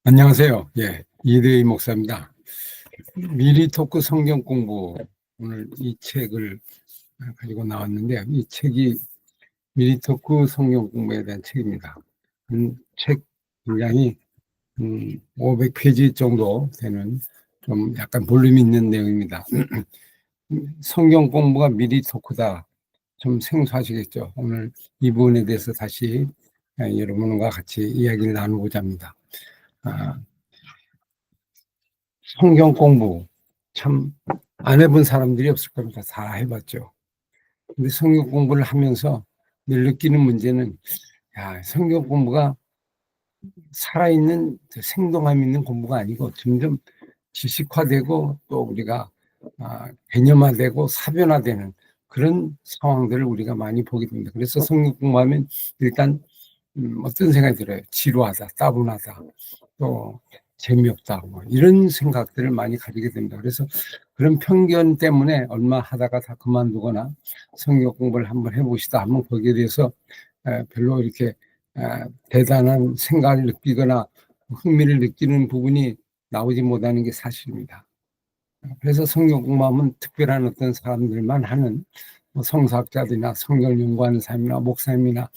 안녕하세요. 예, 이대희 목사입니다. 미리 토크 성경 공부, 오늘 이 책을 가지고 나왔는데, 이 책이 미리 토크 성경 공부에 대한 책입니다. 책 분량이 500페이지 정도 되는 좀 약간 볼륨이 있는 내용입니다. 성경 공부가 미리 토크다. 좀 생소하시겠죠? 오늘 이 부분에 대해서 다시 여러분과 같이 이야기를 나누고자 합니다. 성경 공부 참 안 해본 사람들이 없을 겁니다. 다 해봤죠. 근데 성경 공부를 하면서 늘 느끼는 문제는, 성경 공부가 살아있는 생동감 있는 공부가 아니고 점점 지식화되고 또 우리가 개념화되고 사변화되는 그런 상황들을 우리가 많이 보게 됩니다. 그래서 성경 공부하면 일단 어떤 생각이 들어요. 지루하다, 따분하다, 또 재미없다, 뭐 이런 생각들을 많이 가지게 됩니다. 그래서 그런 편견 때문에 얼마 하다가 다 그만두거나 성경 공부를 한번 해보시다 하면 거기에 대해서 별로 이렇게 대단한 생각을 느끼거나 흥미를 느끼는 부분이 나오지 못하는 게 사실입니다. 그래서 성경 공부하면 특별한 어떤 사람들만 하는 성서학자들이나 성경을 연구하는 사람이나 목사님이나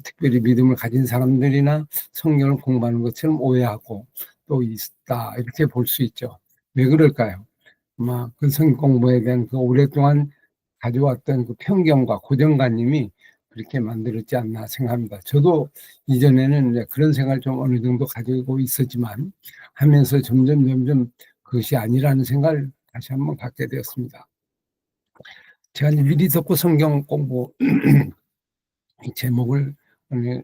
특별히 믿음을 가진 사람들이나 성경을 공부하는 것처럼 오해하고 또 있다, 이렇게 볼 수 있죠. 왜 그럴까요? 아마 그 성경 공부에 대한 그 오랫동안 가져왔던 그 편견과 고정관념이 그렇게 만들었지 않나 생각합니다. 저도 이전에는 그런 생각을 좀 어느 정도 가지고 있었지만 하면서 점점 그것이 아니라는 생각을 다시 한번 갖게 되었습니다. 제가 이제 미리 듣고 성경 공부 제목을 오늘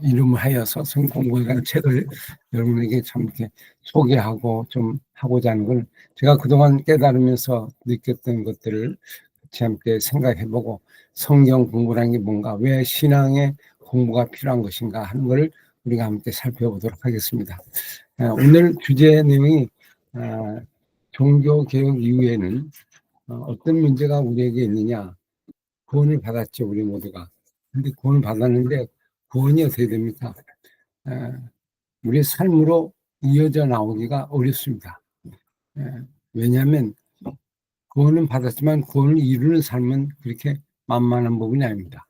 이름을 하여서 성경 공부에 관한 책을 여러분에게 참 이렇게 소개하고 좀 하고자 하는 걸 제가 그동안 깨달으면서 느꼈던 것들을 같이 함께 생각해보고 성경 공부라는 게 뭔가, 왜 신앙의 공부가 필요한 것인가 하는 걸 우리가 함께 살펴보도록 하겠습니다. 오늘 주제 내용이 종교개혁 이후에는 어떤 문제가 우리에게 있느냐. 구원을 받았죠, 우리 모두가. 근데 구원을 받았는데 구원이 어떻게 됩니까? 우리의 삶으로 이어져 나오기가 어렵습니다. 왜냐하면 구원은 받았지만 구원을 이루는 삶은 그렇게 만만한 부분이 아닙니다.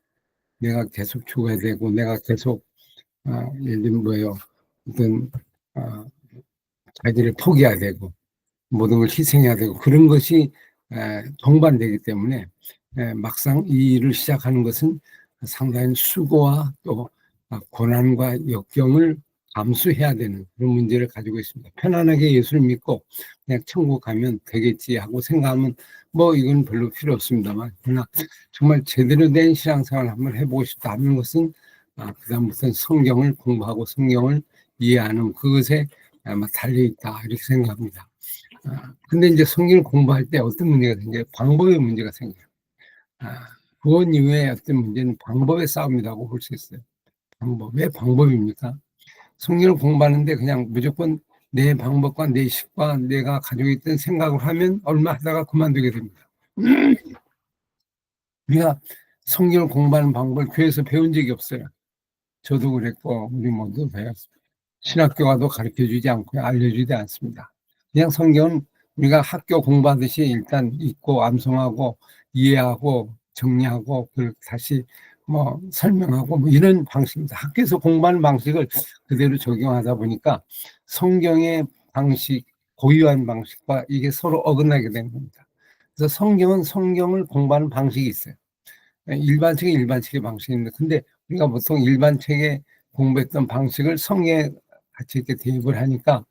내가 계속 죽어야 되고, 내가 계속 예를 들면 뭐예요, 어떤 자기를 포기해야 되고 모든 걸 희생해야 되고 그런 것이 동반되기 때문에 막상 이 일을 시작하는 것은 상당히 수고와 또 고난과 역경을 감수해야 되는 그런 문제를 가지고 있습니다. 편안하게 예수를 믿고 그냥 천국 가면 되겠지 하고 생각하면 뭐 이건 별로 필요 없습니다만, 그러나 정말 제대로 된 신앙생활을 한번 해보고 싶다 하는 것은 그다음부터는 성경을 공부하고 성경을 이해하는 그것에 아마 달려있다, 이렇게 생각합니다. 근데 이제 성경을 공부할 때 어떤 문제가 생겨요? 방법의 문제가 생겨요. 구원 이후에 어떤 문제는 방법의 싸움이라고 볼 수 있어요. 방법. 왜 방법입니까? 성경을 공부하는데 그냥 무조건 내 방법과 내 식과 내가 가지고 있던 생각을 하면 얼마 하다가 그만두게 됩니다. 우리가 성경을 공부하는 방법을 교회에서 배운 적이 없어요. 저도 그랬고 우리 모두 배웠습니다. 신학교 가도 가르쳐주지 않고 알려주지 않습니다. 그냥 성경은 우리가 학교 공부하듯이 일단 읽고 암송하고 이해하고 정리하고 그걸 다시 뭐 설명하고 뭐 이런 방식입니다. 학교에서 공부하는 방식을 그대로 적용하다 보니까 성경의 방식, 고유한 방식과 이게 서로 어긋나게 된 겁니다. 그래서 성경은 성경을 공부하는 방식이 있어요. 일반 책은 일반 책의 방식인데, 근데 우리가 보통 일반 책에 공부했던 방식을 성경에 같이 이렇게 대입을 하니까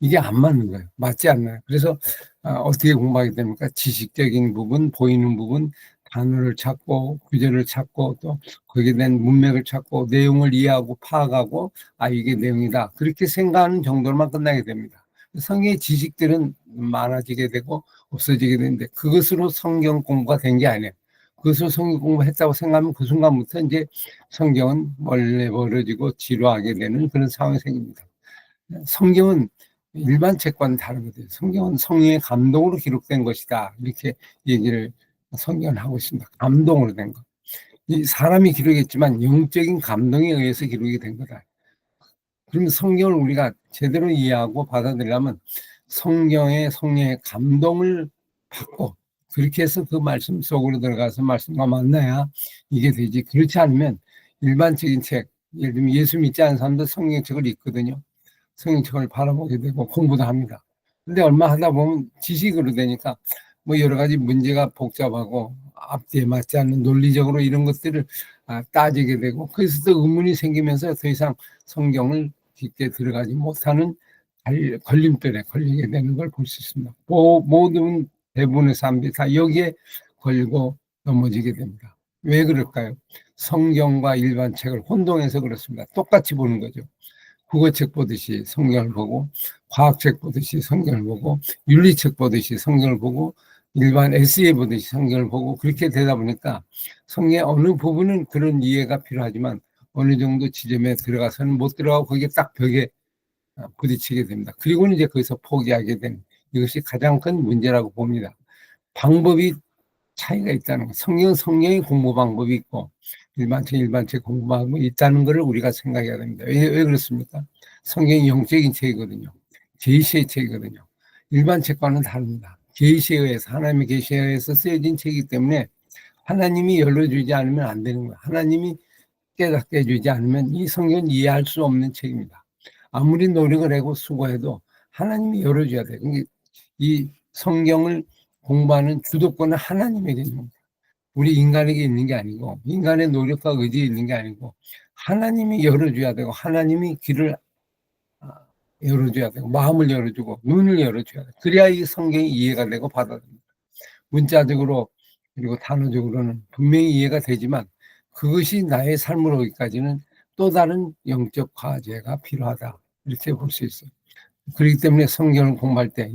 이게 안 맞는 거예요. 맞지 않나요? 그래서 어떻게 공부하게 됩니까? 지식적인 부분, 보이는 부분, 단어를 찾고 구절을 찾고 또 거기에 대한 문맥을 찾고 내용을 이해하고 파악하고 이게 내용이다, 그렇게 생각하는 정도로만 끝나게 됩니다. 성경의 지식들은 많아지게 되고 없어지게 되는데 그것으로 성경 공부가 된 게 아니에요. 그것을 성경 공부했다고 생각하면 그 순간부터 이제 성경은 원래 벌어지고 지루하게 되는 그런 상황이 생깁니다. 성경은 일반 책과는 다르거든요. 성경은 성령의 감동으로 기록된 것이다, 이렇게 얘기를 성경은 하고 있습니다. 감동으로 된 것. 이 사람이 기록했지만 영적인 감동에 의해서 기록이 된 거다. 그러면 성경을 우리가 제대로 이해하고 받아들이려면 성경의 감동을 받고 그렇게 해서 그 말씀 속으로 들어가서 말씀과 만나야 이게 되지. 그렇지 않으면 일반적인 책, 예를 들면 예수 믿지 않는 사람도 성경책을 읽거든요. 성경책을 바라보게 되고 공부도 합니다. 근데 얼마 하다 보면 지식으로 되니까 뭐 여러 가지 문제가 복잡하고 앞뒤에 맞지 않는 논리적으로 이런 것들을 따지게 되고 그래서 또 의문이 생기면서 더 이상 성경을 깊게 들어가지 못하는 걸림돌에 걸리게 되는 걸 볼 수 있습니다. 모든 대부분의 사람들이 다 여기에 걸리고 넘어지게 됩니다. 왜 그럴까요? 성경과 일반 책을 혼동해서 그렇습니다. 똑같이 보는 거죠. 국어책 보듯이 성경을 보고 과학책 보듯이 성경을 보고 윤리책 보듯이 성경을 보고 일반 에세이 보듯이 성경을 보고 그렇게 되다 보니까 성경의 어느 부분은 그런 이해가 필요하지만 어느 정도 지점에 들어가서는 못 들어가고 거기에 딱 벽에 부딪히게 됩니다. 그리고는 이제 거기서 포기하게 되는 이것이 가장 큰 문제라고 봅니다. 방법이 차이가 있다는 거. 성경의 공부 방법이 있고 일반책 공부 방법이 있다는 것을 우리가 생각해야 됩니다. 왜 그렇습니까? 성경이 영적인 책이거든요. 계시의 책이거든요. 일반 책과는 다릅니다. 계시에 의해서 하나님의 계시에 의해서 쓰여진 책이기 때문에 하나님이 열어주지 않으면 안 되는 거예요. 하나님이 깨닫게 해주지 않으면 이 성경은 이해할 수 없는 책입니다. 아무리 노력을 하고 수고해도 하나님이 열어줘야 돼요. 이 성경을 공부하는 주도권은 하나님에게 있는 겁니다. 우리 인간에게 있는 게 아니고 인간의 노력과 의지에 있는 게 아니고 하나님이 열어줘야 되고 하나님이 길을 열어줘야 되고 마음을 열어주고 눈을 열어줘야 돼요. 그래야 이 성경이 이해가 되고 받아들입니다. 문자적으로 그리고 단어적으로는 분명히 이해가 되지만 그것이 나의 삶으로 오기까지는 또 다른 영적 과제가 필요하다. 이렇게 볼 수 있어요. 그렇기 때문에 성경을 공부할 때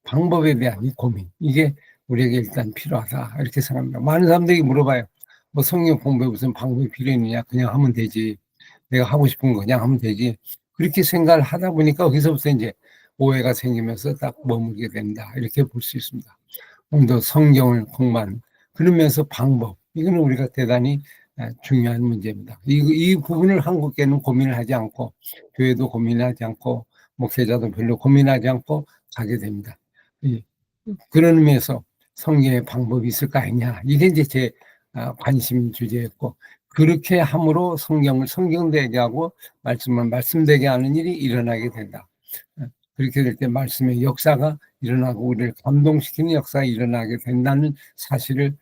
방법에 대한 이 고민, 이게 우리에게 일단 필요하다. 이렇게 생각합니다. 많은 사람들이 물어봐요. 뭐 성경 공부에 무슨 방법이 필요했느냐? 그냥 하면 되지. 내가 하고 싶은 거 그냥 하면 되지. 그렇게 생각을 하다 보니까 거기서부터 이제 오해가 생기면서 딱 머물게 된다. 이렇게 볼 수 있습니다. 더 성경을 공부하는 그러면서 방법, 이거는 우리가 대단히 중요한 문제입니다. 이 부분을 한국계는 고민을 하지 않고 교회도 고민하지 않고 목회자도 별로 고민하지 않고 가게 됩니다. 그런 의미에서 성경의 방법이 있을까 아니냐, 이게 이제 제 관심 주제였고, 그렇게 함으로 성경되게 하고 말씀되게 하는 일이 일어나게 된다. 그렇게 될 때 말씀의 역사가 일어나고 우리를 감동시키는 역사가 일어나게 된다는 사실을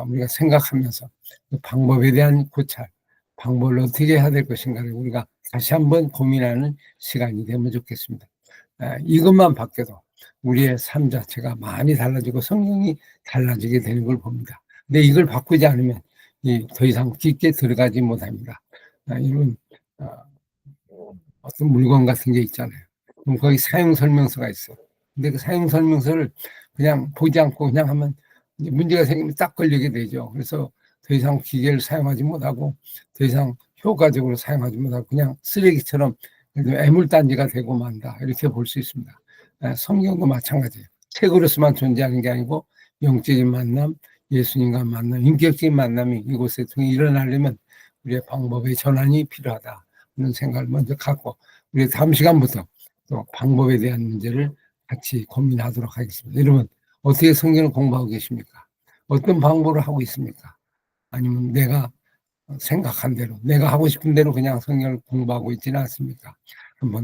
우리가 생각하면서 그 방법에 대한 고찰, 방법을 어떻게 해야 될 것인가를 우리가 다시 한번 고민하는 시간이 되면 좋겠습니다. 이것만 바뀌어도 우리의 삶 자체가 많이 달라지고 성경이 달라지게 되는 걸 봅니다. 근데 이걸 바꾸지 않으면 더 이상 깊게 들어가지 못합니다. 이런 어떤 물건 같은 게 있잖아요. 그럼 거기 사용 설명서가 있어. 근데 그 사용 설명서를 그냥 보지 않고 그냥 하면 문제가 생기면 딱 걸리게 되죠. 그래서 더 이상 기계를 사용하지 못하고 더 이상 효과적으로 사용하지 못하고 그냥 쓰레기처럼 애물단지가 되고 만다. 이렇게 볼 수 있습니다. 성경도 마찬가지예요. 책으로서만 존재하는 게 아니고 영적인 만남, 예수님과 만남, 인격적인 만남이 이곳에 통해 일어나려면 우리의 방법의 전환이 필요하다. 그런 생각을 먼저 갖고 우리 다음 시간부터 또 방법에 대한 문제를 같이 고민하도록 하겠습니다. 여러분, 어떻게 성경을 공부하고 계십니까? 어떤 방법을 하고 있습니까? 아니면 내가 생각한 대로, 내가 하고 싶은 대로 그냥 성경을 공부하고 있지는 않습니까?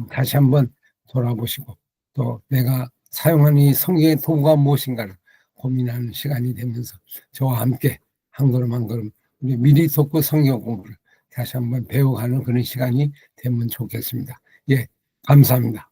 다시 한번 돌아보시고 또 내가 사용하는 이 성경의 도구가 무엇인가를 고민하는 시간이 되면서 저와 함께 한 걸음 한 걸음 우리 미리 돕고 성경 공부를 다시 한번 배워가는 그런 시간이 되면 좋겠습니다. 예, 감사합니다.